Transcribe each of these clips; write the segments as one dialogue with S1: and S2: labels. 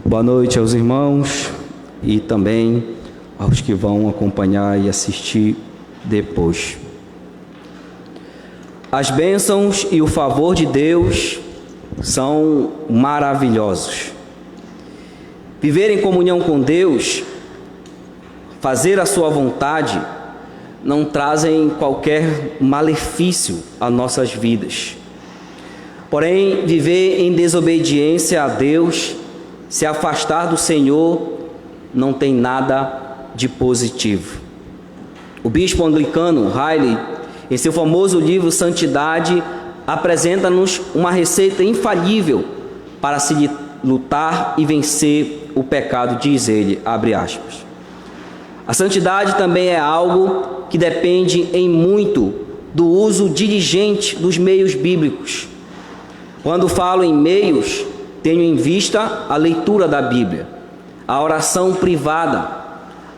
S1: Boa noite aos irmãos e também aos que vão acompanhar e assistir depois. As bênçãos e o favor de Deus são maravilhosos. Viver em comunhão com Deus, fazer a sua vontade, não trazem qualquer malefício às nossas vidas. Porém, viver em desobediência a Deus, se afastar do Senhor, não tem nada de positivo. O bispo anglicano Riley, em seu famoso livro Santidade, apresenta-nos uma receita infalível para se lutar e vencer o pecado, diz ele, abre aspas. A santidade também é algo que depende em muito do uso diligente dos meios bíblicos. Quando falo em meios, tenho em vista a leitura da Bíblia, a oração privada,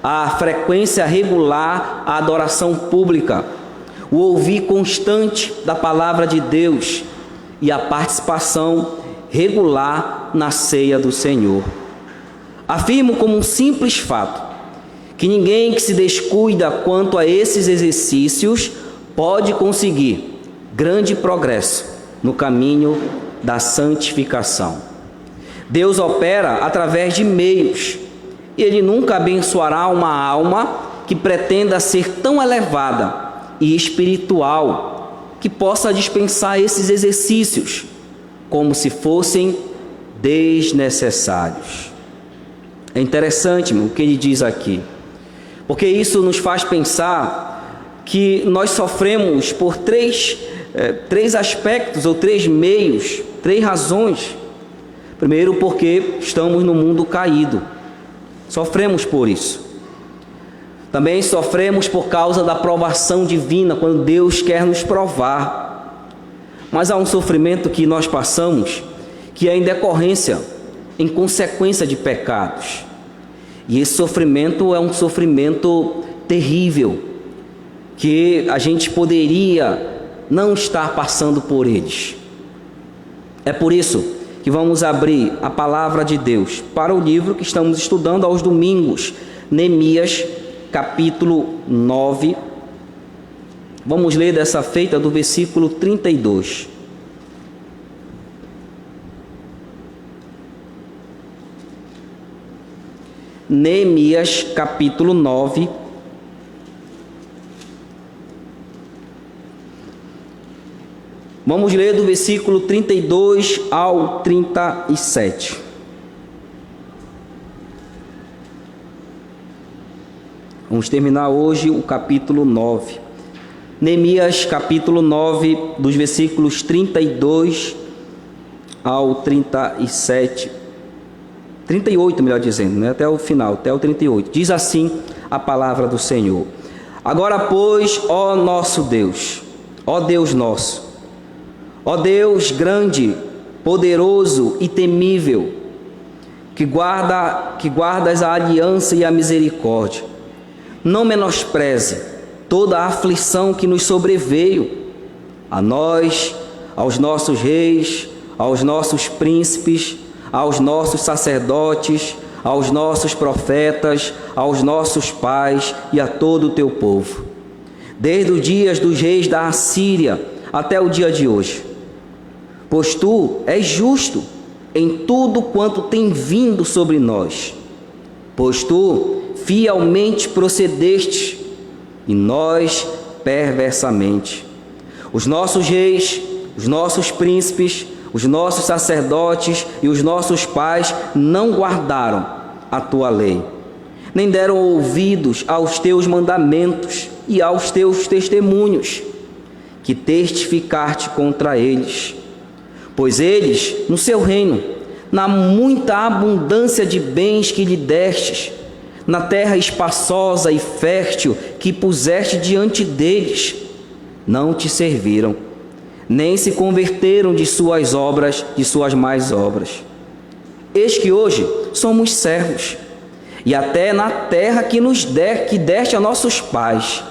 S1: a frequência regular, a adoração pública, o ouvir constante da palavra de Deus e a participação regular na ceia do Senhor. Afirmo como um simples fato que ninguém que se descuida quanto a esses exercícios pode conseguir grande progresso no caminho da santificação. Deus opera através de meios, e Ele nunca abençoará uma alma que pretenda ser tão elevada e espiritual que possa dispensar esses exercícios como se fossem desnecessários. É interessante o que ele diz aqui, porque isso nos faz pensar que nós sofremos por três aspectos ou três meios, três razões. Primeiro, porque estamos no mundo caído, sofremos por isso. Também sofremos por causa da provação divina, quando Deus quer nos provar. Mas há um sofrimento que nós passamos, que é em decorrência, em consequência de pecados. E esse sofrimento é um sofrimento terrível, que a gente poderia não estar passando por eles. É por isso que vamos abrir a palavra de Deus para o livro que estamos estudando aos domingos, Neemias, capítulo 9. Vamos ler dessa feita do versículo 32. Neemias, capítulo 9. Vamos ler do versículo 32 ao 37. Vamos terminar hoje o capítulo 9. Neemias, capítulo 9, dos versículos 32 ao 37. 38, melhor dizendo, né? Até o final, até o 38. Diz assim a palavra do Senhor: Agora, pois, ó nosso Deus, ó Deus nosso, ó Deus grande, poderoso e temível, que guardas a aliança e a misericórdia, não menospreze toda a aflição que nos sobreveio, a nós, aos nossos reis, aos nossos príncipes, aos nossos sacerdotes, aos nossos profetas, aos nossos pais e a todo o teu povo, desde os dias dos reis da Assíria até o dia de hoje. Pois tu és justo em tudo quanto tem vindo sobre nós, pois tu fielmente procedeste e nós perversamente. Os nossos reis, os nossos príncipes, os nossos sacerdotes e os nossos pais não guardaram a tua lei, nem deram ouvidos aos teus mandamentos e aos teus testemunhos, que testificaste contra eles. Pois eles, no seu reino, na muita abundância de bens que lhe destes, na terra espaçosa e fértil que puseste diante deles, não te serviram, nem se converteram de suas obras, de suas más obras. Eis que hoje somos servos, e até na terra que deste a nossos pais,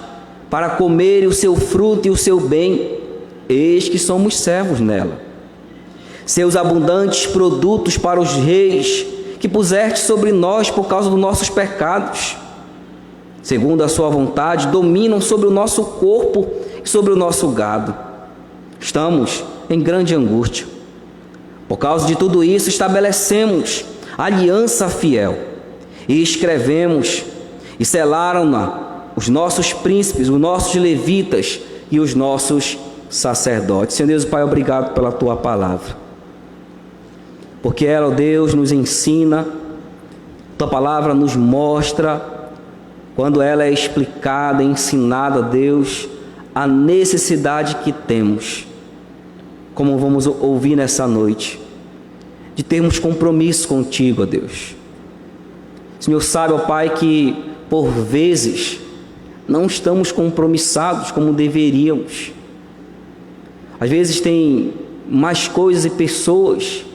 S1: para comerem o seu fruto e o seu bem, eis que somos servos nela. Seus abundantes produtos para os reis que puseste sobre nós por causa dos nossos pecados, segundo a sua vontade, dominam sobre o nosso corpo e sobre o nosso gado. Estamos em grande angústia. Por causa de tudo isso, estabelecemos aliança fiel e escrevemos e selaram-na os nossos príncipes, os nossos levitas e os nossos sacerdotes. Senhor Deus, Pai, obrigado pela Tua palavra, porque ela, ó Deus, nos ensina, Tua palavra nos mostra, quando ela é explicada, ensinada, Deus, a necessidade que temos, como vamos ouvir nessa noite, de termos compromisso contigo, ó Deus. O Senhor sabe, ó Pai, que por vezes não estamos compromissados como deveríamos. Às vezes tem mais coisas e pessoas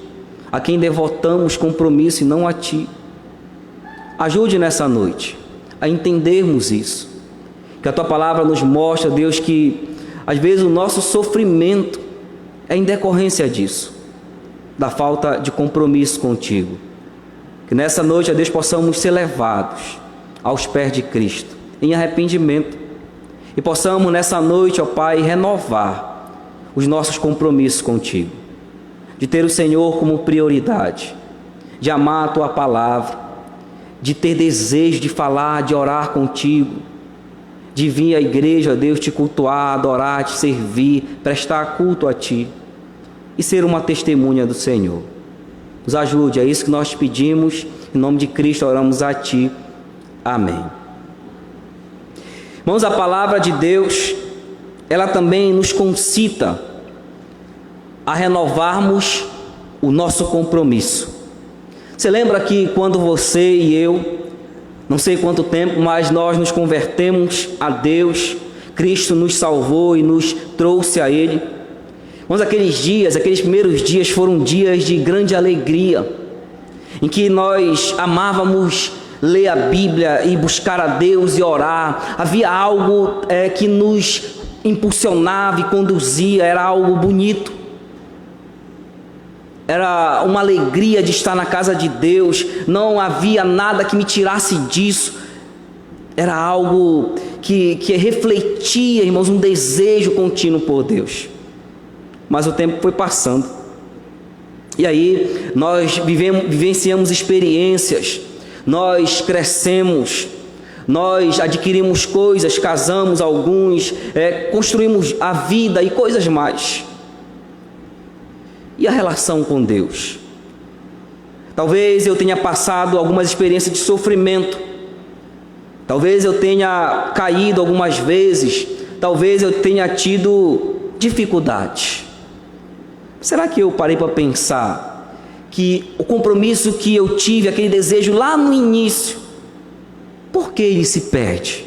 S1: a quem devotamos compromisso e não a Ti. Ajude nessa noite a entendermos isso, que a Tua palavra nos mostra, Deus, que às vezes o nosso sofrimento é em decorrência disso, da falta de compromisso contigo. Que nessa noite, ó Deus, possamos ser levados aos pés de Cristo em arrependimento e possamos nessa noite, ó Pai, renovar os nossos compromissos contigo, de ter o Senhor como prioridade, de amar a Tua palavra, de ter desejo de falar, de orar contigo, de vir à igreja, ó Deus, te cultuar, adorar, te servir, prestar culto a Ti e ser uma testemunha do Senhor. Nos ajude, é isso que nós te pedimos, em nome de Cristo oramos a Ti. Amém. Irmãos, a palavra de Deus, ela também nos concita a renovarmos o nosso compromisso. Você lembra que quando você e eu, não sei quanto tempo, mas nós nos convertemos a Deus, Cristo nos salvou e nos trouxe a Ele. Mas aqueles dias, aqueles primeiros dias foram dias de grande alegria, em que nós amávamos ler a Bíblia e buscar a Deus e orar. Havia algo que nos impulsionava e conduzia, era algo bonito. Era uma alegria de estar na casa de Deus, não havia nada que me tirasse disso. Era algo que refletia, irmãos, um desejo contínuo por Deus. Mas o tempo foi passando, e aí nós vivenciamos experiências, nós crescemos, nós adquirimos coisas, casamos alguns, construímos a vida e coisas mais. E a relação com Deus? Talvez eu tenha passado algumas experiências de sofrimento, talvez eu tenha caído algumas vezes, talvez eu tenha tido dificuldades. Será que eu parei para pensar que o compromisso que eu tive, aquele desejo lá no início, por que ele se perde?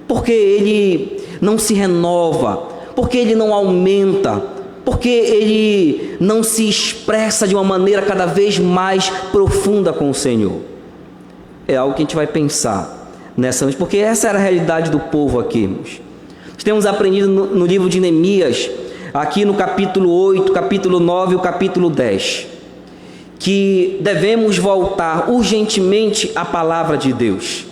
S1: Por que ele não se renova? Por que ele não aumenta? Por que ele não se expressa de uma maneira cada vez mais profunda com o Senhor? É algo que a gente vai pensar nessa noite, porque essa era a realidade do povo aqui, irmãos. Nós temos aprendido no livro de Neemias, aqui no capítulo 8, capítulo 9 e o capítulo 10, que devemos voltar urgentemente à palavra de Deus.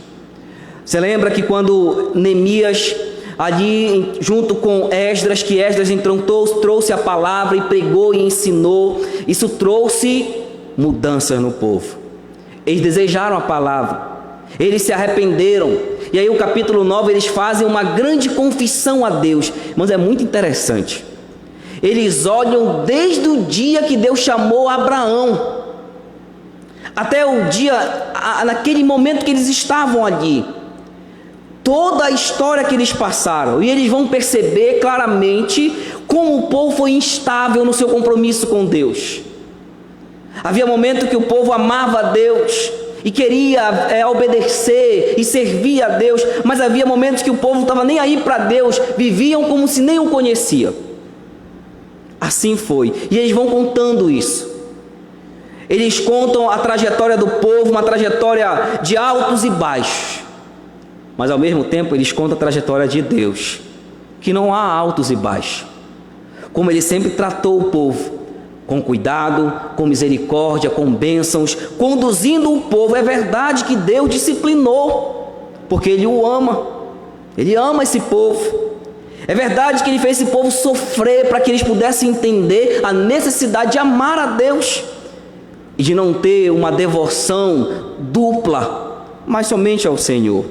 S1: Você lembra que quando Neemias, ali junto com Esdras, que Esdras então trouxe a palavra e pregou e ensinou, isso trouxe mudanças no povo. Eles desejaram a palavra, eles se arrependeram, e aí o capítulo 9 eles fazem uma grande confissão a Deus. Mas é muito interessante, eles olham desde o dia que Deus chamou Abraão, até o dia, naquele momento que eles estavam ali, toda a história que eles passaram, e eles vão perceber claramente como o povo foi instável no seu compromisso com Deus. Havia momentos que o povo amava a Deus e queria obedecer e servir a Deus, mas havia momentos que o povo não estava nem aí para Deus, viviam como se nem o conhecia. Assim foi, e eles vão contando isso. Eles contam a trajetória do povo, uma trajetória de altos e baixos, mas ao mesmo tempo eles contam a trajetória de Deus, que não há altos e baixos, como Ele sempre tratou o povo, com cuidado, com misericórdia, com bênçãos, conduzindo o povo. É verdade que Deus disciplinou, porque Ele o ama, Ele ama esse povo. É verdade que Ele fez esse povo sofrer para que eles pudessem entender a necessidade de amar a Deus e de não ter uma devoção dupla, mas somente ao Senhor.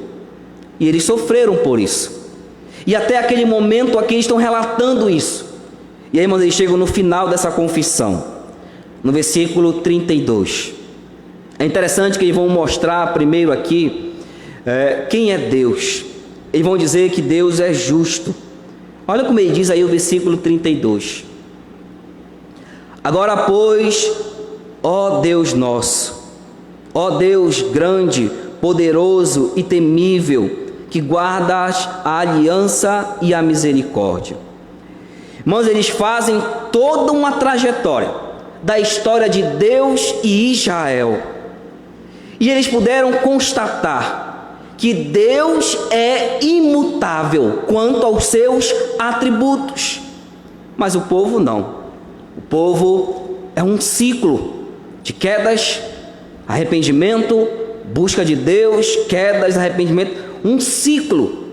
S1: E eles sofreram por isso. E até aquele momento aqui eles estão relatando isso. E aí, irmãos, eles chegam no final dessa confissão, no versículo 32. É interessante que eles vão mostrar primeiro aqui quem é Deus. Eles vão dizer que Deus é justo. Olha como ele diz aí o versículo 32. Agora, pois, ó Deus nosso, ó Deus grande, poderoso e temível, que guardas a aliança e a misericórdia. Irmãos, eles fazem toda uma trajetória da história de Deus e Israel. E eles puderam constatar que Deus é imutável quanto aos seus atributos. Mas o povo não. O povo é um ciclo de quedas, arrependimento, busca de Deus, quedas, arrependimento, um ciclo.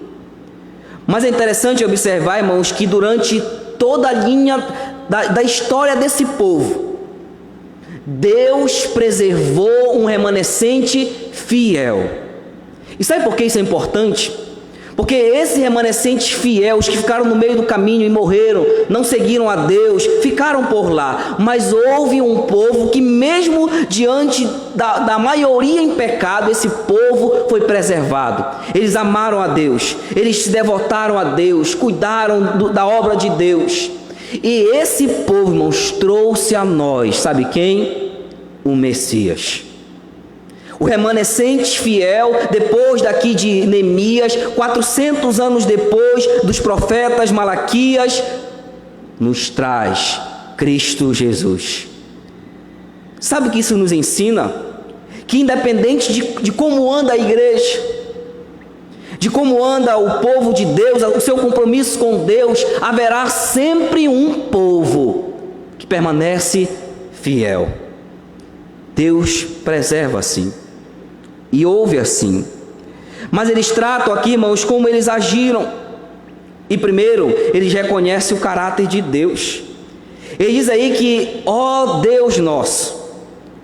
S1: Mas é interessante observar, irmãos, que durante toda a linha da história desse povo, Deus preservou um remanescente fiel. E sabe por que isso é importante? Porque esses remanescentes fiéis que ficaram no meio do caminho e morreram, não seguiram a Deus, ficaram por lá. Mas houve um povo que, mesmo diante da maioria em pecado, esse povo foi preservado. Eles amaram a Deus, eles se devotaram a Deus, cuidaram da obra de Deus. E esse povo, irmãos, trouxe a nós, sabe quem? O Messias. O remanescente fiel, depois daqui de Neemias, 400 anos depois dos profetas Malaquias, nos traz Cristo Jesus. Sabe o que isso nos ensina? Que independente de como anda a igreja, de como anda o povo de Deus, o seu compromisso com Deus, haverá sempre um povo que permanece fiel. Deus preserva assim. E houve assim. Mas eles tratam aqui, irmãos, como eles agiram. E primeiro, eles reconhecem o caráter de Deus. Ele diz aí que, ó Deus nosso,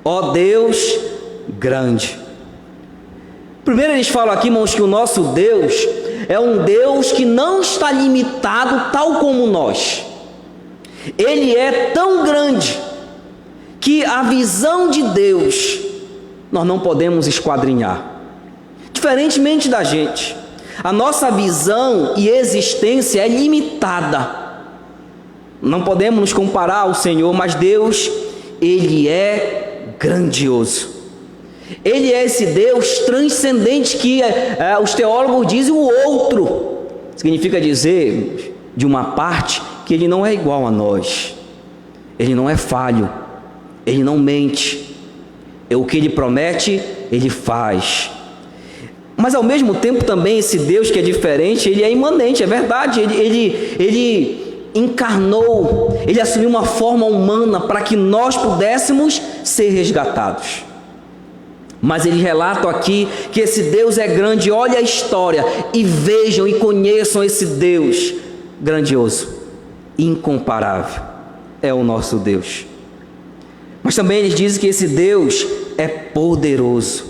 S1: ó Deus grande. Primeiro eles falam aqui, irmãos, que o nosso Deus é um Deus que não está limitado tal como nós. Ele é tão grande que a visão de Deus nós não podemos esquadrinhar. Diferentemente da gente, a nossa visão e existência é limitada. Não podemos nos comparar ao Senhor, mas Deus, Ele é grandioso. Ele é esse Deus transcendente que os teólogos dizem o outro. Significa dizer, de uma parte, que Ele não é igual a nós. Ele não é falho. Ele não mente. O que Ele promete, Ele faz. Mas ao mesmo tempo também esse Deus que é diferente, Ele é imanente, é verdade. Ele encarnou, Ele assumiu uma forma humana para que nós pudéssemos ser resgatados. Mas Ele relata aqui que esse Deus é grande. Olha a história e vejam e conheçam esse Deus grandioso, incomparável. É o nosso Deus. Mas também eles dizem que esse Deus é poderoso.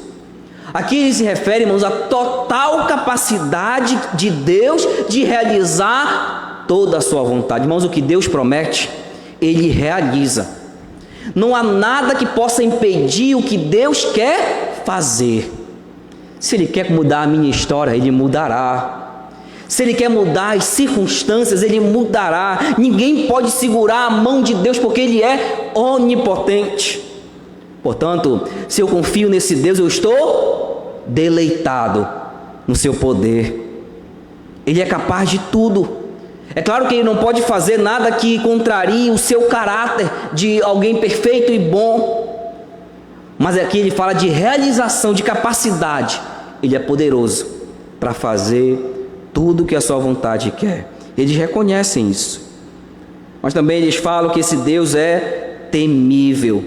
S1: Aqui ele se refere, irmãos, à total capacidade de Deus de realizar toda a sua vontade. Irmãos, o que Deus promete, Ele realiza. Não há nada que possa impedir o que Deus quer fazer. Se Ele quer mudar a minha história, Ele mudará. Se Ele quer mudar as circunstâncias, Ele mudará. Ninguém pode segurar a mão de Deus, porque Ele é onipotente. Portanto, se eu confio nesse Deus, eu estou deleitado no seu poder. Ele é capaz de tudo. É claro que Ele não pode fazer nada que contrarie o seu caráter de alguém perfeito e bom. Mas aqui Ele fala de realização, de capacidade. Ele é poderoso para fazer tudo que a sua vontade quer. Eles reconhecem isso. Mas também eles falam que esse Deus é temível.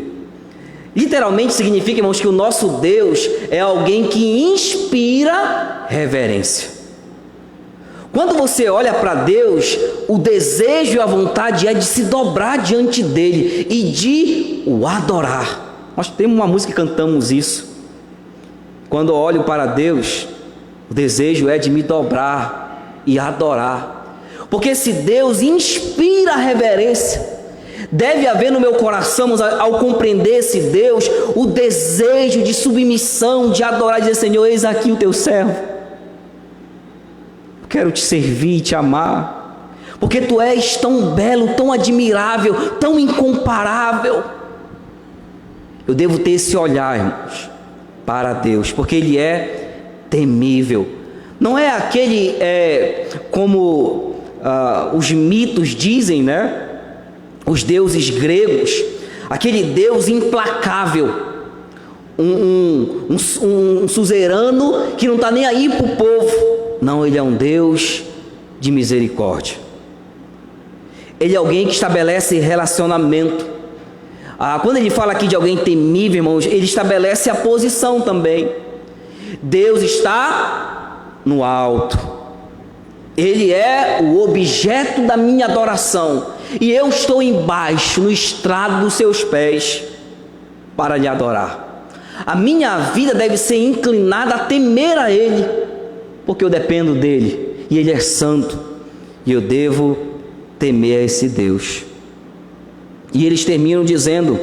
S1: Literalmente significa, irmãos, que o nosso Deus é alguém que inspira reverência. Quando você olha para Deus, o desejo e a vontade é de se dobrar diante dele e de o adorar. Nós temos uma música que cantamos isso. Quando eu olho para Deus, o desejo é de me dobrar e adorar. Porque se Deus inspira reverência, deve haver no meu coração, ao compreender esse Deus, o desejo de submissão, de adorar, de dizer: Senhor, eis aqui o teu servo. Quero te servir e te amar, porque tu és tão belo, tão admirável, tão incomparável. Eu devo ter esse olhar, irmãos, para Deus, porque Ele é temível. Não é aquele, como os mitos dizem, né? Os deuses gregos, aquele Deus implacável, um suzerano que não está nem aí para o povo. Não, Ele é um Deus de misericórdia. Ele é alguém que estabelece relacionamento. Quando Ele fala aqui de alguém temível, irmãos, Ele estabelece a posição também. Deus está no alto. Ele é o objeto da minha adoração. E eu estou embaixo, no estrado dos seus pés, para lhe adorar. A minha vida deve ser inclinada a temer a Ele, porque eu dependo dEle, e Ele é santo, e eu devo temer a esse Deus. E eles terminam dizendo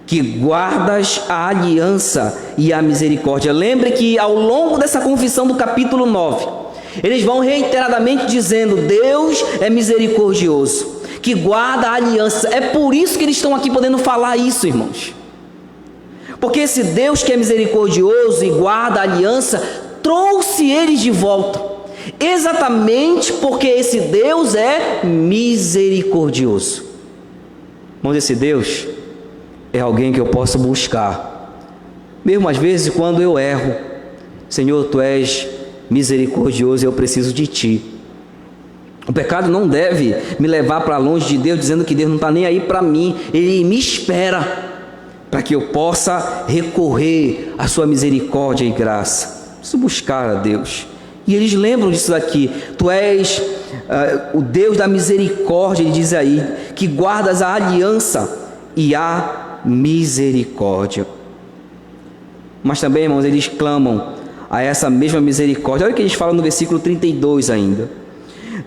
S1: que guardas a aliança e a misericórdia. Lembre que ao longo dessa confissão do capítulo 9, eles vão reiteradamente dizendo: Deus é misericordioso, que guarda a aliança. É por isso que eles estão aqui podendo falar isso, irmãos. Porque esse Deus que é misericordioso e guarda a aliança, trouxe eles de volta. Exatamente porque esse Deus é misericordioso. Irmãos, esse Deus é alguém que eu posso buscar. Mesmo às vezes quando eu erro: Senhor, Tu és misericordioso e eu preciso de Ti. O pecado não deve me levar para longe de Deus, dizendo que Deus não está nem aí para mim. Ele me espera para que eu possa recorrer à sua misericórdia e graça. Preciso buscar a Deus. E eles lembram disso daqui: Tu és o Deus da misericórdia. Ele diz aí que guardas a aliança e a misericórdia. Mas também, irmãos, eles clamam a essa mesma misericórdia. Olha o que eles falam no versículo 32 ainda: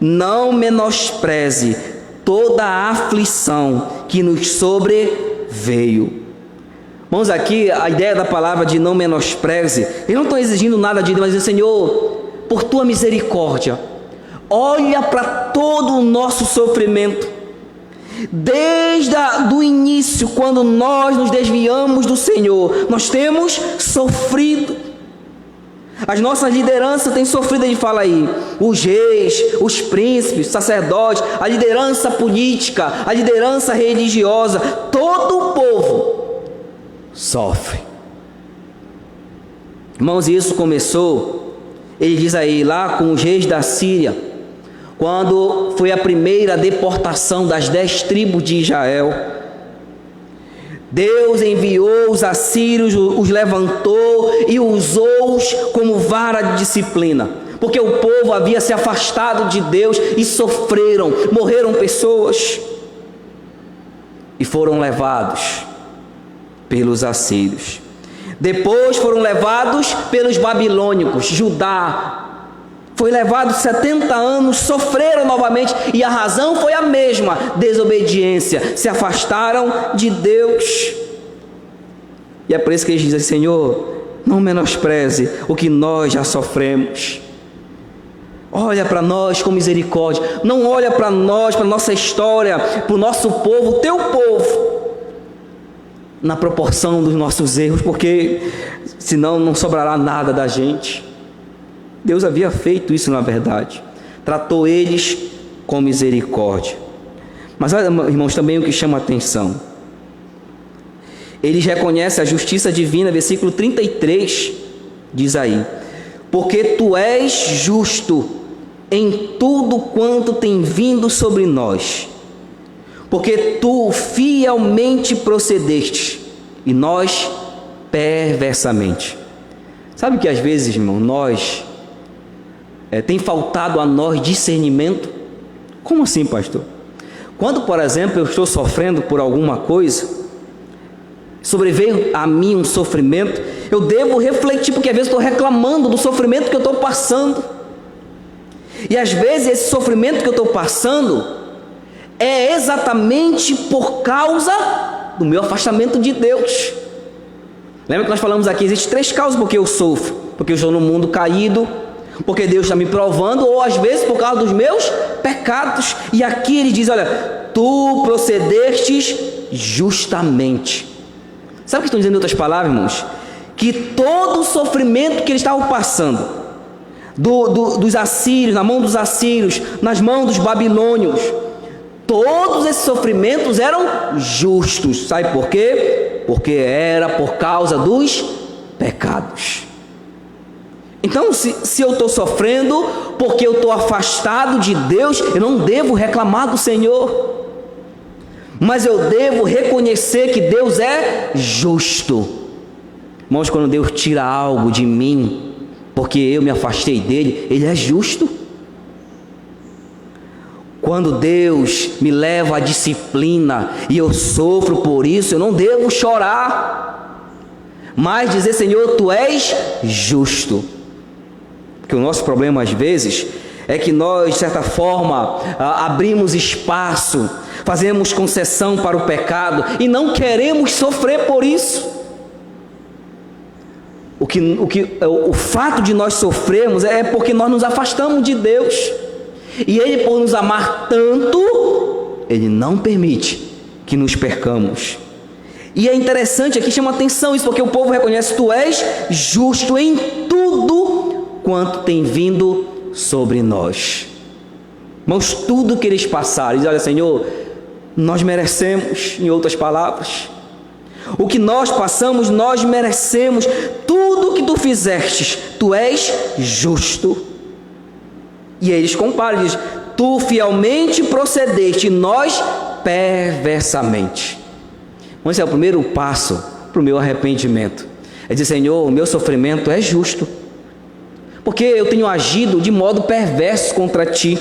S1: não menospreze toda a aflição que nos sobreveio. Irmãos, aqui a ideia da palavra de não menospreze, eles não estão exigindo nada de Deus, mas dizem: Senhor, por Tua misericórdia, olha para todo o nosso sofrimento, desde o início, quando nós nos desviamos do Senhor, nós temos sofrido. As nossas lideranças têm sofrido. Ele fala aí: os reis, os príncipes, sacerdotes, a liderança política, a liderança religiosa, todo o povo sofre. Irmãos, isso começou, ele diz aí, lá com os reis da Síria, quando foi a primeira deportação das 10 tribos de Israel. Deus enviou os assírios, os levantou e usou-os como vara de disciplina, porque o povo havia se afastado de Deus e sofreram, morreram pessoas e foram levados pelos assírios. Depois foram levados pelos babilônicos. Judá foi levado 70 anos, sofreram novamente, e a razão foi a mesma: desobediência, se afastaram de Deus. E é por isso que eles dizem: Senhor, não menospreze o que nós já sofremos. Olha para nós com misericórdia. Não olha para nós, para nossa história, para o nosso povo, o teu povo, na proporção dos nossos erros, porque senão não sobrará nada da gente. Deus havia feito isso, na verdade, tratou eles com misericórdia. Mas olha, irmãos, também o que chama a atenção: eles reconhecem a justiça divina. Versículo 33 diz aí: porque Tu és justo em tudo quanto tem vindo sobre nós, porque tu fielmente procedeste, e nós perversamente. Sabe que às vezes, irmão, tem faltado a nós discernimento? Como assim, pastor? Quando, por exemplo, eu estou sofrendo por alguma coisa, sobreveio a mim um sofrimento, eu devo refletir, porque às vezes estou reclamando do sofrimento que eu estou passando, e às vezes esse sofrimento que eu estou passando é exatamente por causa do meu afastamento de Deus. Lembra que nós falamos aqui, existem 3 causas porque eu sofro: porque eu estou no mundo caído, porque Deus está me provando, ou às vezes por causa dos meus pecados. E aqui ele diz: olha, tu procedestes justamente. Sabe o que estão dizendo em outras palavras, irmãos? Que todo o sofrimento que eles estavam passando, dos assírios, na mão dos assírios, nas mãos dos babilônios, todos esses sofrimentos eram justos. Sabe por quê? Porque era por causa dos pecados. Então, se eu estou sofrendo porque eu estou afastado de Deus, eu não devo reclamar do Senhor, mas eu devo reconhecer que Deus é justo. Irmãos, quando Deus tira algo de mim, porque eu me afastei dele, ele é justo. Quando Deus me leva à disciplina e eu sofro por isso, eu não devo chorar, mas dizer: Senhor, tu és justo. Porque o nosso problema às vezes é que nós, de certa forma, abrimos espaço, fazemos concessão para o pecado e não queremos sofrer por isso. O fato de nós sofrermos é porque nós nos afastamos de Deus. E Ele, por nos amar tanto, Ele não permite que nos percamos. E é interessante, aqui chama atenção isso, porque o povo reconhece: tu és justo em tudo quanto tem vindo sobre nós. Irmãos, tudo que eles passaram, diz: olha, Senhor, nós merecemos. Em outras palavras, o que nós passamos, nós merecemos. Tudo que tu fizestes, tu és justo. E eles comparam, diz: tu fielmente procedeste, e nós perversamente. Então, esse é o primeiro passo para o meu arrependimento. É dizer: Senhor, o meu sofrimento é justo, porque eu tenho agido de modo perverso contra ti.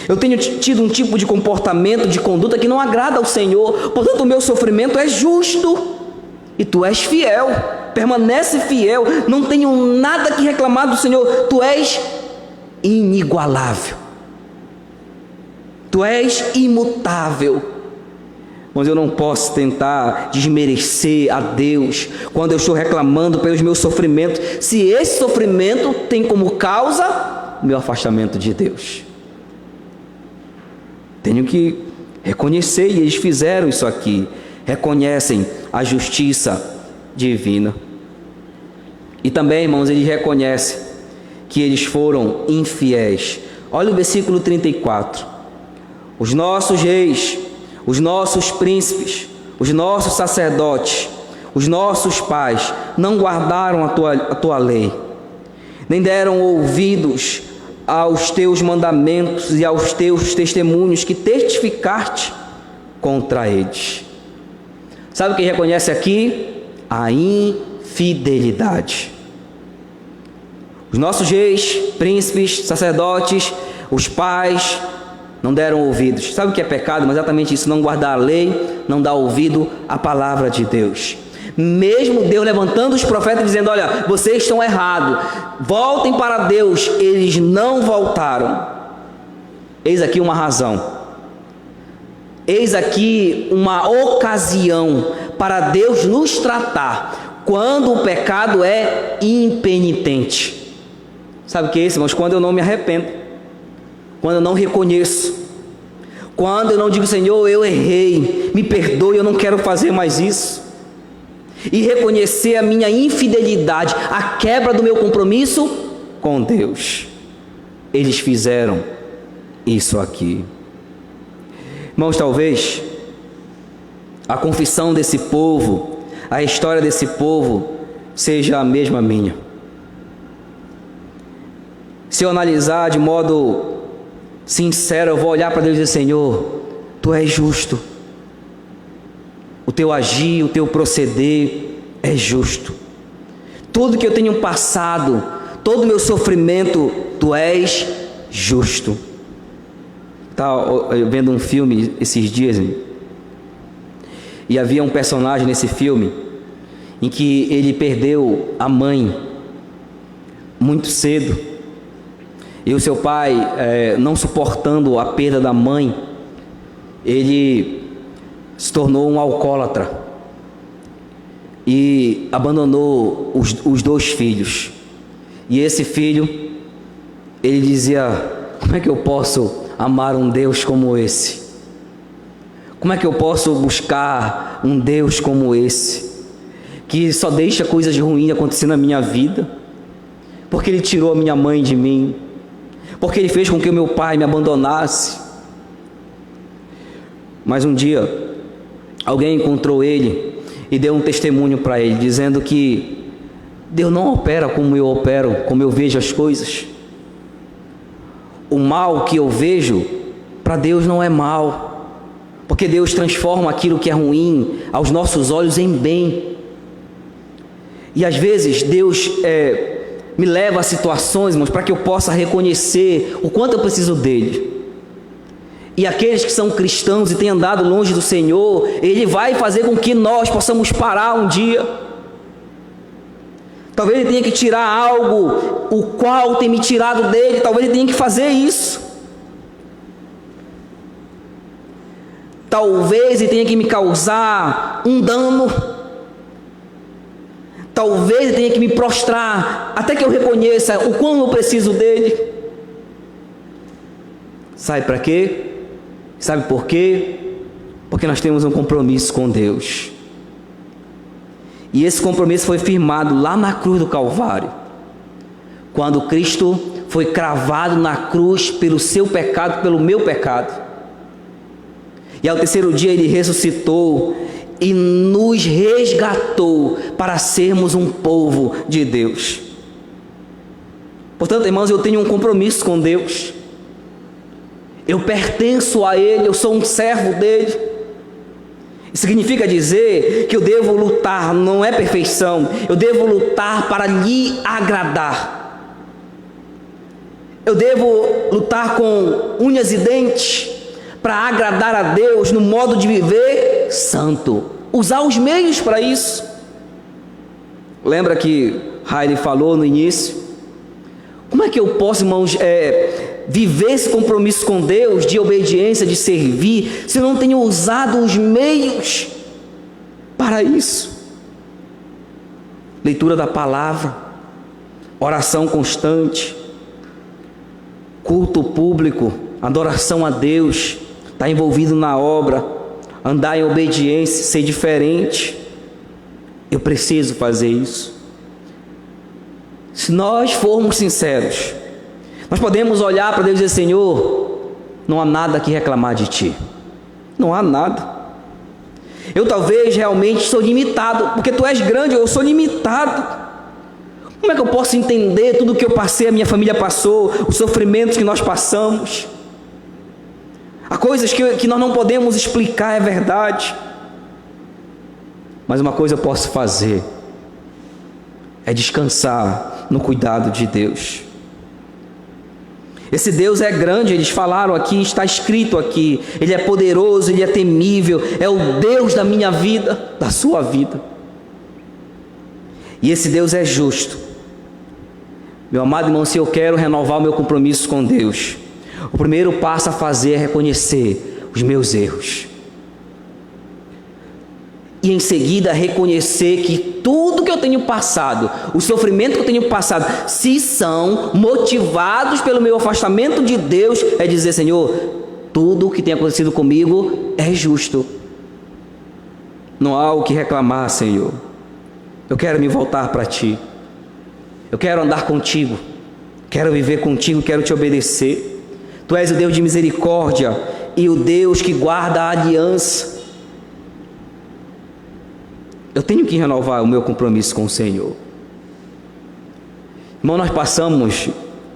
S1: Eu tenho tido um tipo de comportamento, de conduta que não agrada ao Senhor. Portanto, o meu sofrimento é justo. E tu és fiel, permanece fiel. Não tenho nada que reclamar do Senhor. Tu és inigualável, tu és imutável. Mas eu não posso tentar desmerecer a Deus quando eu estou reclamando pelos meus sofrimentos, se esse sofrimento tem como causa o meu afastamento de Deus. Tenho que reconhecer, e eles fizeram isso aqui, reconhecem a justiça divina. E também, irmãos, eles reconhecem que eles foram infiéis. Olha o versículo 34. Os nossos reis, os nossos príncipes, os nossos sacerdotes, os nossos pais não guardaram a tua lei, nem deram ouvidos aos teus mandamentos e aos teus testemunhos que testificaste contra eles. Sabe o que reconhece aqui? A infidelidade. Os nossos reis, príncipes, sacerdotes, os pais não deram ouvidos. Sabe o que é pecado? Mas exatamente isso: não guardar a lei, não dar ouvido à palavra de Deus. Mesmo Deus levantando os profetas dizendo: olha, vocês estão errados, voltem para Deus, eles não voltaram. Eis aqui uma razão, eis aqui uma ocasião para Deus nos tratar quando o pecado é impenitente. Sabe o que é isso, irmãos? Quando eu não me arrependo, quando eu não reconheço, quando eu não digo: Senhor, eu errei, me perdoe, eu não quero fazer mais isso, e reconhecer a minha infidelidade, a quebra do meu compromisso com Deus. Eles fizeram isso aqui. Irmãos, talvez a confissão desse povo, a história desse povo seja a mesma minha. Se eu analisar de modo sincero, eu vou olhar para Deus e dizer: Senhor, tu és justo, o teu agir, o teu proceder é justo. Tudo que eu tenho passado, todo o meu sofrimento, tu és justo. Estava vendo um filme esses dias, e havia um personagem nesse filme em que ele perdeu a mãe muito cedo, e o seu pai, não suportando a perda da mãe, ele se tornou um alcoólatra e abandonou os 2 filhos. E esse filho, ele dizia: como é que eu posso amar um Deus como esse? Como é que eu posso buscar um Deus como esse, que só deixa coisas ruins acontecer na minha vida? Porque Ele tirou a minha mãe de mim, porque Ele fez com que o meu pai me abandonasse. Mas um dia, alguém encontrou ele e deu um testemunho para ele, dizendo que Deus não opera como eu opero, como eu vejo as coisas. O mal que eu vejo, para Deus não é mal, porque Deus transforma aquilo que é ruim aos nossos olhos em bem. E às vezes Deus me leva a situações, irmãos, para que eu possa reconhecer o quanto eu preciso dele. E aqueles que são cristãos e têm andado longe do Senhor, Ele vai fazer com que nós possamos parar um dia. Talvez Ele tenha que tirar algo o qual tem me tirado dele, talvez Ele tenha que fazer isso. Talvez Ele tenha que me causar um dano. Talvez Ele tenha que me prostrar, até que eu reconheça o quão eu preciso dele. Sabe para quê? Sabe por quê? Porque nós temos um compromisso com Deus. E esse compromisso foi firmado lá na cruz do Calvário, quando Cristo foi cravado na cruz pelo seu pecado, pelo meu pecado. E ao 3º dia Ele ressuscitou e nos resgatou para sermos um povo de Deus. Portanto, irmãos, eu tenho um compromisso com Deus. Eu pertenço a Ele, eu sou um servo dEle. Isso significa dizer que eu devo lutar, não é perfeição, eu devo lutar para lhe agradar. Eu devo lutar com unhas e dentes para agradar a Deus no modo de viver santo, usar os meios para isso. Lembra que Haile falou no início? Como é que eu posso, irmãos, viver esse compromisso com Deus, de obediência, de servir, se eu não tenho usado os meios para isso? Leitura da palavra, oração constante, culto público, adoração a Deus, estar envolvido na obra, andar em obediência, ser diferente. Eu preciso fazer isso. Se nós formos sinceros, nós podemos olhar para Deus e dizer: Senhor, não há nada que reclamar de Ti. Não há nada. Eu talvez realmente sou limitado, porque Tu és grande, eu sou limitado. Como é que eu posso entender tudo o que eu passei, a minha família passou, os sofrimentos que nós passamos? Há coisas que nós não podemos explicar, é verdade. Mas uma coisa eu posso fazer, é descansar no cuidado de Deus. Esse Deus é grande, eles falaram aqui, está escrito aqui. Ele é poderoso, Ele é temível, é o Deus da minha vida, da sua vida. E esse Deus é justo. Meu amado irmão, se eu quero renovar o meu compromisso com Deus, o primeiro passo a fazer é reconhecer os meus erros. E em seguida reconhecer que tudo que eu tenho passado, o sofrimento que eu tenho passado, se são motivados pelo meu afastamento de Deus, é dizer: Senhor, tudo o que tem acontecido comigo é justo. Não há o que reclamar, Senhor. Eu quero me voltar para Ti. Eu quero andar contigo. Quero viver contigo, quero Te obedecer. Tu és o Deus de misericórdia e o Deus que guarda a aliança. Eu tenho que renovar o meu compromisso com o Senhor. Irmão, nós passamos,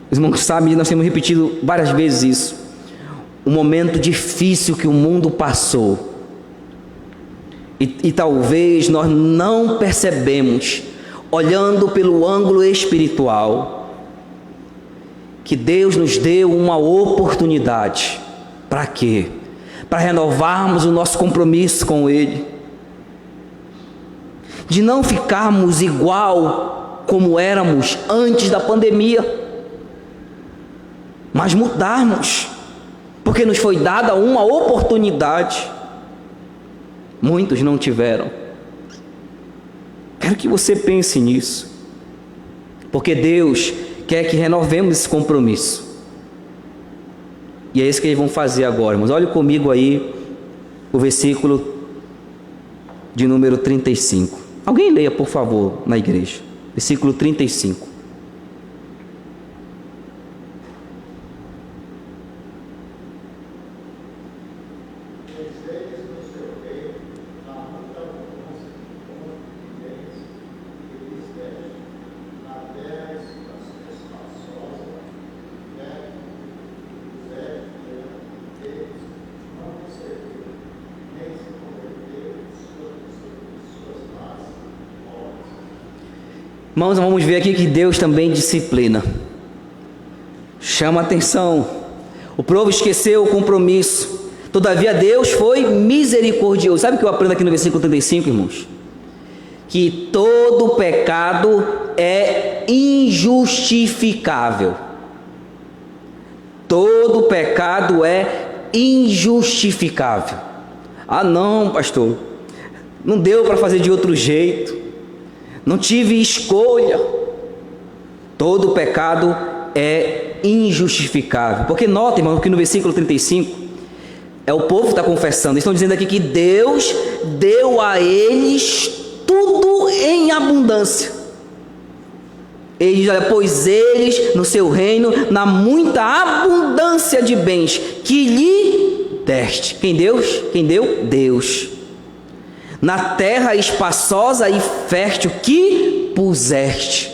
S1: os irmãos sabem, nós temos repetido várias vezes isso, um momento difícil que o mundo passou. E talvez nós não percebemos, olhando pelo ângulo espiritual, que Deus nos deu uma oportunidade. Para quê? Para renovarmos o nosso compromisso com Ele, de não ficarmos igual como éramos antes da pandemia, mas mudarmos, porque nos foi dada uma oportunidade. Muitos não tiveram. Quero que você pense nisso, porque Deus quer que renovemos esse compromisso. E é isso que eles vão fazer agora, irmãos. Olhe comigo aí o versículo de número 35. Alguém leia, por favor, na igreja. Versículo 35. Irmãos, vamos ver aqui que Deus também disciplina. Chama atenção. O povo esqueceu o compromisso. Todavia Deus foi misericordioso. Sabe o que eu aprendo aqui no versículo 35, irmãos? Que todo pecado é injustificável. Todo pecado é injustificável. Ah não, pastor, não deu para fazer de outro jeito, não tive escolha. Todo pecado é injustificável. Porque nota, irmão, que no versículo 35 é o povo que está confessando. Eles estão dizendo aqui que Deus deu a eles tudo em abundância. Ele diz: olha, pois eles no seu reino, na muita abundância de bens que lhe deste. Quem Deus? Quem deu? Deus. Na terra espaçosa e fértil que puseste.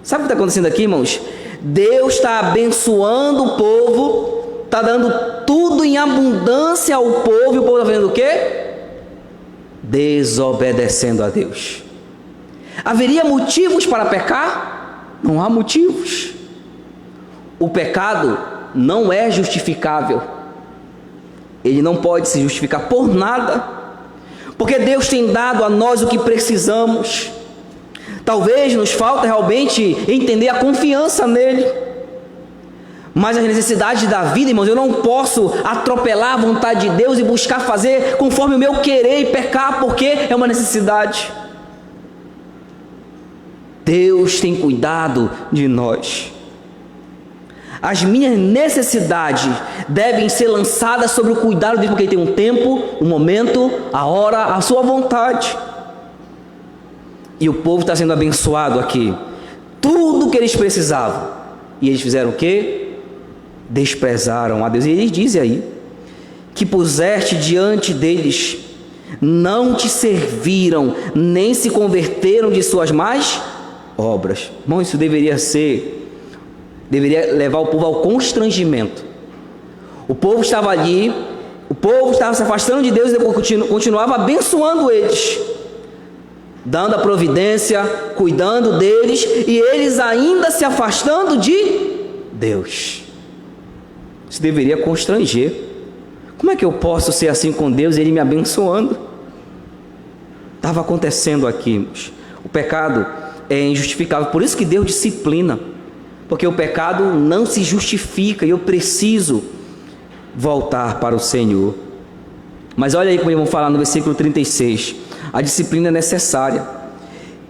S1: Sabe o que está acontecendo aqui, irmãos? Deus está abençoando o povo, está dando tudo em abundância ao povo, e o povo está fazendo o quê? Desobedecendo a Deus. Haveria motivos para pecar? Não há motivos. O pecado não é justificável. Ele não pode se justificar por nada, porque Deus tem dado a nós o que precisamos. Talvez nos falta realmente entender a confiança nele, mas as necessidades da vida, irmãos, eu não posso atropelar a vontade de Deus e buscar fazer conforme o meu querer e pecar, porque é uma necessidade. Deus tem cuidado de nós. As minhas necessidades devem ser lançadas sobre o cuidado dele, porque ele tem um tempo, um momento, a hora, a sua vontade. E o povo está sendo abençoado aqui. Tudo que eles precisavam. E eles fizeram o quê? Desprezaram a Deus. E eles dizem aí que puseste diante deles, não te serviram, nem se converteram de suas más obras. Irmão, isso deveria levar o povo ao constrangimento. O povo estava ali, o povo estava se afastando de Deus e continuava abençoando eles, dando a providência, cuidando deles, e eles ainda se afastando de Deus. Isso deveria constranger. Como é que eu posso ser assim com Deus e Ele me abençoando? Estava acontecendo aqui. O pecado é injustificável, por isso que Deus disciplina, porque o pecado não se justifica, e eu preciso voltar para o Senhor. Mas olha aí como vamos falar no versículo 36, a disciplina é necessária.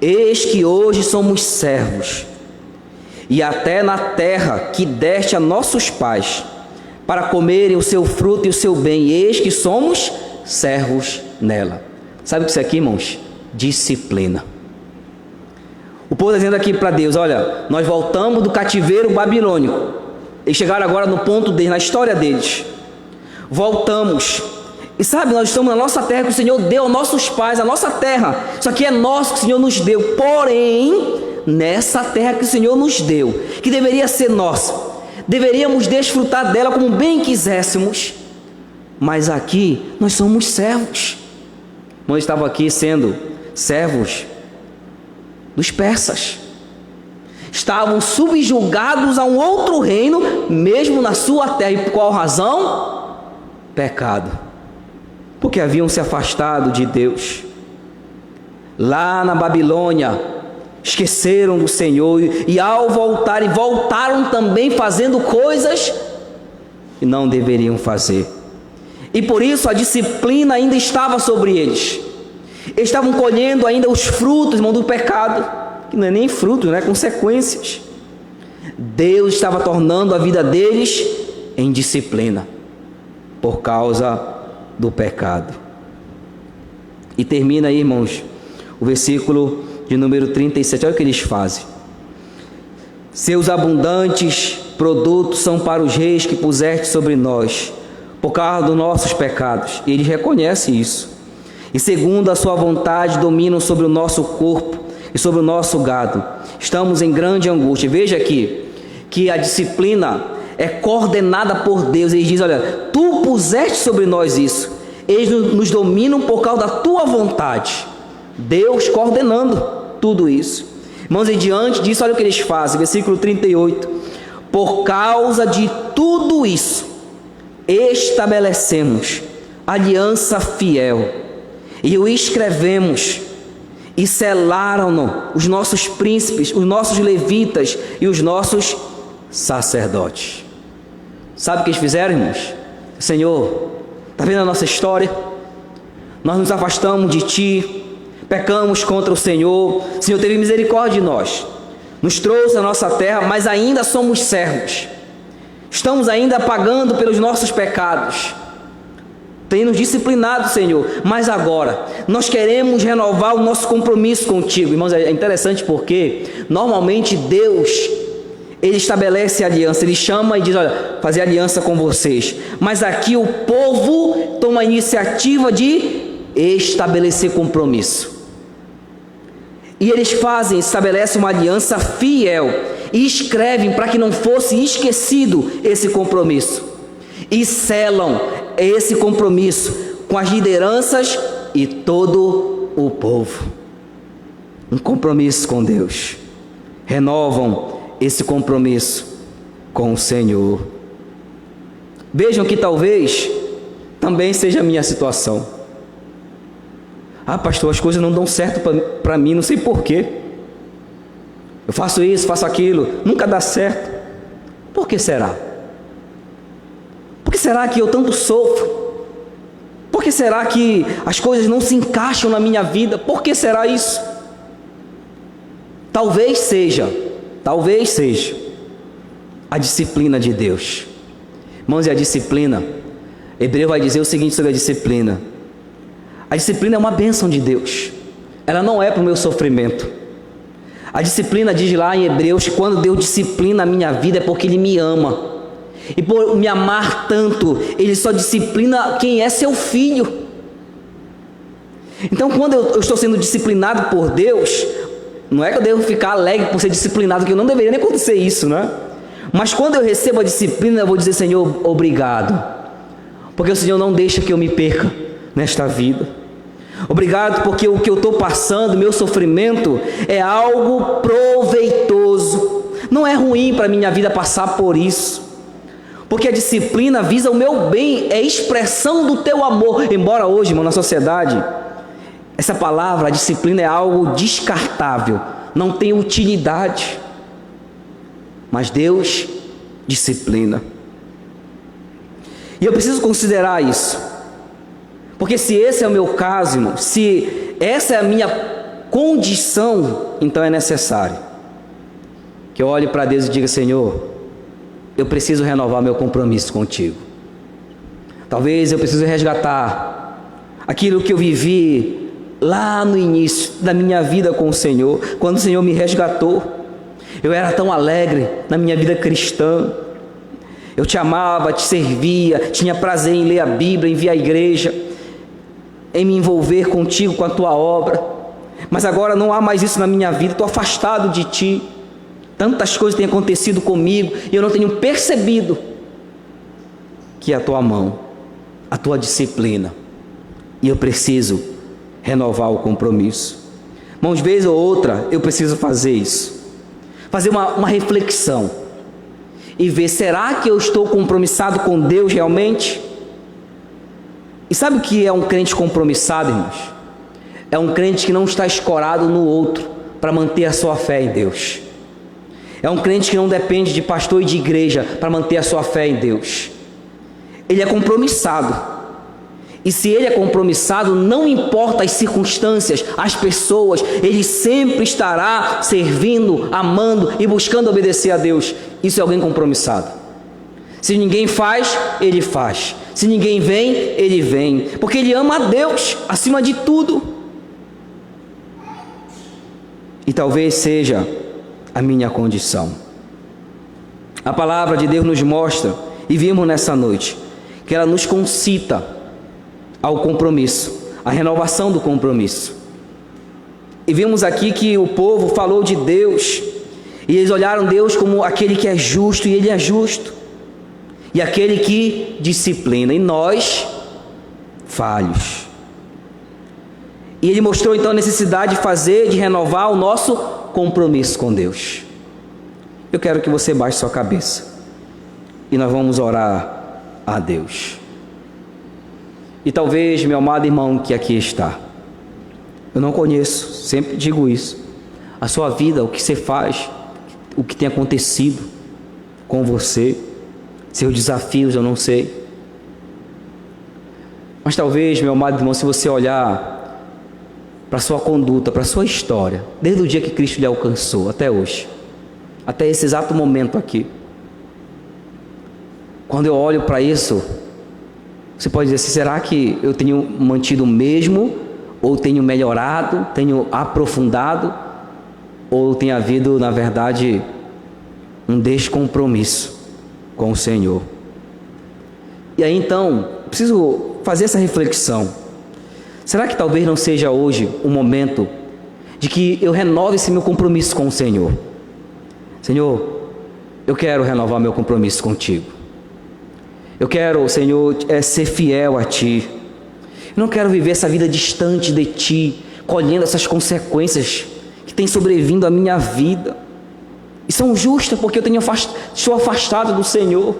S1: Eis que hoje somos servos, e até na terra que deste a nossos pais, para comerem o seu fruto e o seu bem, eis que somos servos nela. Sabe o que isso aqui, irmãos? Disciplina. O povo está dizendo aqui para Deus: olha, nós voltamos do cativeiro babilônico. Eles chegaram agora no ponto deles, na história deles. Voltamos. E sabe, nós estamos na nossa terra que o Senhor deu aos nossos pais, a nossa terra. Isso aqui é nosso, que o Senhor nos deu. Porém, nessa terra que o Senhor nos deu, que deveria ser nossa, deveríamos desfrutar dela como bem quiséssemos, mas aqui nós somos servos. Nós estávamos aqui sendo servos dos persas. Estavam subjugados a um outro reino, mesmo na sua terra. E por qual razão? Pecado. Porque haviam se afastado de Deus. Lá na Babilônia, esqueceram do Senhor e ao voltarem, voltaram também fazendo coisas que não deveriam fazer. E por isso a disciplina ainda estava sobre eles. Eles estavam colhendo ainda os frutos, irmão, do pecado, que não é nem frutos, né? Consequências. Deus estava tornando a vida deles em disciplina por causa do pecado. E termina aí, irmãos, o versículo de número 37, olha o que eles fazem. Seus abundantes produtos são para os reis que puseste sobre nós, por causa dos nossos pecados. E eles reconhecem isso. E segundo a sua vontade dominam sobre o nosso corpo e sobre o nosso gado. Estamos em grande angústia. Veja aqui, que a disciplina é coordenada por Deus. Ele diz, olha, tu puseste sobre nós isso. Eles nos dominam por causa da tua vontade. Deus coordenando tudo isso. Irmãos, e diante disso, olha o que eles fazem, versículo 38. Por causa de tudo isso, estabelecemos aliança fiel, e o escrevemos, e selaram-no os nossos príncipes, os nossos levitas e os nossos sacerdotes. Sabe o que eles fizeram, irmãos? Senhor, está vendo a nossa história? Nós nos afastamos de Ti, pecamos contra o Senhor. O Senhor teve misericórdia de nós, nos trouxe a nossa terra, mas ainda somos servos. Estamos ainda pagando pelos nossos pecados. Tem nos disciplinado, Senhor, mas agora nós queremos renovar o nosso compromisso contigo. Irmãos, é interessante porque normalmente Deus, Ele estabelece aliança, Ele chama e diz, olha, fazer aliança com vocês. Mas aqui o povo toma a iniciativa de estabelecer compromisso. E eles estabelecem uma aliança fiel e escrevem para que não fosse esquecido esse compromisso. E selam esse compromisso com as lideranças e todo o povo. Um compromisso com Deus. Renovam esse compromisso com o Senhor. Vejam que talvez também seja a minha situação. Ah, pastor, as coisas não dão certo para mim, não sei porquê. Eu faço isso, faço aquilo, nunca dá certo. Por que será? Por que será que eu tanto sofro? Por que será que as coisas não se encaixam na minha vida? Por que será isso? Talvez seja a disciplina de Deus. Irmãos, e a disciplina, Hebreu vai dizer o seguinte sobre a disciplina. A disciplina é uma bênção de Deus. Ela não é para o meu sofrimento. A disciplina diz lá em Hebreus que quando Deus disciplina a minha vida é porque Ele me ama. E por me amar tanto, Ele só disciplina quem é seu filho. Então quando eu estou sendo disciplinado por Deus, não é que eu devo ficar alegre por ser disciplinado, que eu não deveria nem acontecer isso, né? Mas quando eu recebo a disciplina, eu vou dizer, Senhor, obrigado. Porque o Senhor não deixa que eu me perca nesta vida. Obrigado porque o que eu estou passando, meu sofrimento, é algo proveitoso. Não é ruim para a minha vida passar por isso. Porque a disciplina visa o meu bem, é expressão do teu amor. Embora hoje, irmão, na sociedade, essa palavra, a disciplina, é algo descartável, não tem utilidade. Mas Deus disciplina. E eu preciso considerar isso. Porque se esse é o meu caso, irmão, se essa é a minha condição, então é necessário que eu olhe para Deus e diga, Senhor, eu preciso renovar meu compromisso contigo. Talvez eu precise resgatar aquilo que eu vivi lá no início da minha vida com o Senhor, quando o Senhor me resgatou. Eu era tão alegre na minha vida cristã. Eu te amava, te servia, tinha prazer em ler a Bíblia, em vir à igreja, em me envolver contigo, com a tua obra. Mas agora não há mais isso na minha vida, estou afastado de ti. Tantas coisas têm acontecido comigo e eu não tenho percebido que é a tua mão, a tua disciplina, e eu preciso renovar o compromisso. Irmãos, vez ou outra eu preciso fazer isso, fazer uma reflexão e ver, será que eu estou compromissado com Deus realmente? E sabe o que é um crente compromissado, irmãos? É um crente que não está escorado no outro para manter a sua fé em Deus. É um crente que não depende de pastor e de igreja para manter a sua fé em Deus. Ele é compromissado. E se ele é compromissado, não importa as circunstâncias, as pessoas, ele sempre estará servindo, amando e buscando obedecer a Deus. Isso é alguém compromissado. Se ninguém faz, ele faz. Se ninguém vem, ele vem. Porque ele ama a Deus acima de tudo. E talvez seja a minha condição. A palavra de Deus nos mostra, e vimos nessa noite, que ela nos concita ao compromisso, à renovação do compromisso. E vimos aqui que o povo falou de Deus, e eles olharam Deus como aquele que é justo, e Ele é justo, e aquele que disciplina, e nós, falhos. E Ele mostrou então a necessidade de renovar o nosso compromisso com Deus. Eu quero que você baixe sua cabeça, e nós vamos orar a Deus. E talvez, meu amado irmão que aqui está, eu não conheço, sempre digo isso, a sua vida, o que você faz, o que tem acontecido com você, seus desafios, eu não sei. Mas talvez, meu amado irmão, se você olhar para a sua conduta, para a sua história, desde o dia que Cristo lhe alcançou até hoje, até esse exato momento aqui, quando eu olho para isso, você pode dizer assim, será que eu tenho mantido o mesmo, ou tenho melhorado, tenho aprofundado, ou tem havido, na verdade, um descompromisso com o Senhor? E aí então, preciso fazer essa reflexão. Será que talvez não seja hoje o momento de que eu renove esse meu compromisso com o Senhor? Senhor, eu quero renovar meu compromisso contigo. Eu quero, Senhor, ser fiel a Ti. Eu não quero viver essa vida distante de Ti, colhendo essas consequências que têm sobrevindo à minha vida. E são justas porque eu estou afastado do Senhor.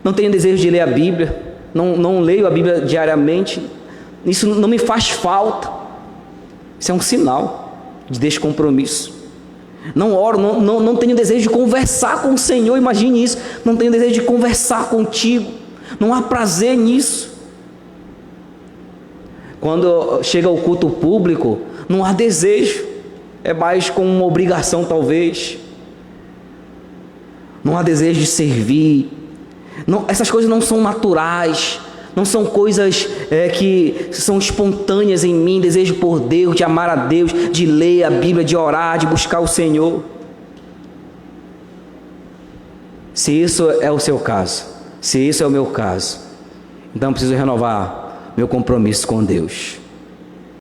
S1: Não tenho desejo de ler a Bíblia, não leio a Bíblia diariamente. Isso não me faz falta. Isso é um sinal de descompromisso. Não oro, não tenho desejo de conversar com o Senhor, imagine isso. Não tenho desejo de conversar contigo, não há prazer nisso. Quando chega o culto público, não há desejo, é mais como uma obrigação talvez. Não há desejo de servir. Essas coisas não são naturais, não são coisas que são espontâneas em mim, desejo por Deus, de amar a Deus, de ler a Bíblia, de orar, de buscar o Senhor. Se isso é o seu caso, se isso é o meu caso, então eu preciso renovar meu compromisso com Deus.